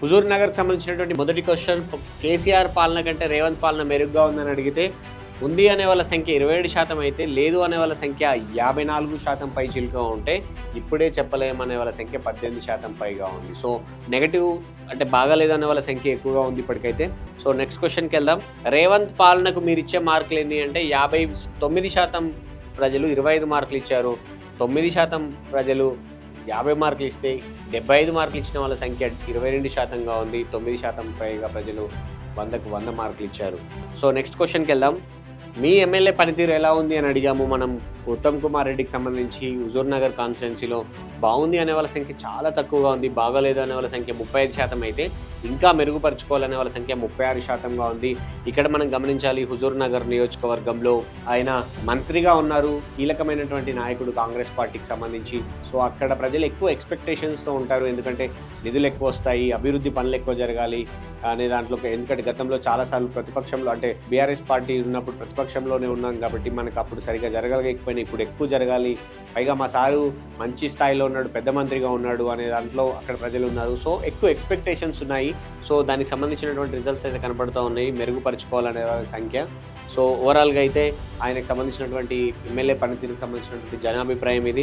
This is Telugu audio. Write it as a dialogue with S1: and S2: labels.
S1: హుజూర్ నగర్‌కి సంబంధించినటువంటి మొదటి క్వెషన్ కేసీఆర్ పాలన కంటే రేవంత్ పాలన మెరుగ్గా ఉందని అడిగితే, ఉంది అనే వాళ్ళ సంఖ్య 27% అయితే, లేదు అనే వాళ్ళ సంఖ్య 54% పైచిలుకుగా ఉంటే, ఇప్పుడే చెప్పలేమనే వాళ్ళ సంఖ్య 18% పైగా ఉంది. సో, నెగెటివ్ అంటే బాగాలేదనే వాళ్ళ సంఖ్య ఎక్కువగా ఉంది ఇప్పటికైతే. So, next క్వెషన్‌కెళ్దాం. రేవంత్ పాలనకు మీరిచ్చే మార్కులు ఎన్ని అంటే 59% ప్రజలు 25 మార్కులు ఇచ్చారు. 9% ప్రజలు 50 మార్కులు ఇస్తే 75 మార్కులు ఇచ్చిన వాళ్ళ సంఖ్య 22%గా ఉంది. 9% పైగా ప్రజలు 100కు 100 మార్కులు ఇచ్చారు. సో నెక్స్ట్ క్వెషన్‌కెళ్దాం. మీ ఎమ్మెల్యే పనితీరు ఎలా ఉంది అని అడిగాము మనం. ఉత్తమ్ కుమార్ రెడ్డికి సంబంధించి హుజూర్ నగర్ కాన్స్టిట్యుయెన్సీలో బాగుంది అనే వాళ్ళ సంఖ్య చాలా తక్కువగా ఉంది. బాగాలేదు అనే వాళ్ళ సంఖ్య 35% అయితే, ఇంకా మెరుగుపరుచుకోవాలనే వాళ్ళ సంఖ్య 36%గా ఉంది. ఇక్కడ మనం గమనించాలి, హుజూర్ నగర్ నియోజకవర్గంలో ఆయన మంత్రిగా ఉన్నారు, కీలకమైనటువంటి నాయకుడు కాంగ్రెస్ పార్టీకి సంబంధించి. సో అక్కడ ప్రజలు ఎక్కువ ఎక్స్‌పెక్టేషన్స్‌తో ఉంటారు. ఎందుకంటే నిధులు ఎక్కువ వస్తాయి, అభివృద్ధి పనులు ఎక్కువ జరగాలి అనే దాంట్లో. ఎందుకంటే గతంలో చాలాసార్లు ప్రతిపక్షంలో అంటే బీఆర్ఎస్ పార్టీ ఉన్నప్పుడు ప్రతిపక్షంలోనే ఉన్నాం కాబట్టి మనకు అప్పుడు సరిగ్గా జరగలేకపోయినా ఇప్పుడు ఎక్కువ జరగాలి. పైగా మా సారు మంచి స్థాయిలో ఉన్నాడు, పెద్ద మంత్రిగా ఉన్నాడు అనే దాంట్లో అక్కడ ప్రజలు ఉన్నారు. సో ఎక్కువ ఎక్స్‌పెక్టేషన్స్ ఉన్నాయి. సో దానికి సంబంధించినటువంటి రిజల్ట్స్ అయితే కనపడుతూ ఉన్నాయి, మెరుగుపరుచుకోవాలనే సంఖ్య. సో ఓవరాల్‌గా అయితే ఆయనకు సంబంధించినటువంటి ఎమ్మెల్యే పనితీరుకు సంబంధించినటువంటి జనాభిప్రాయం ఇది.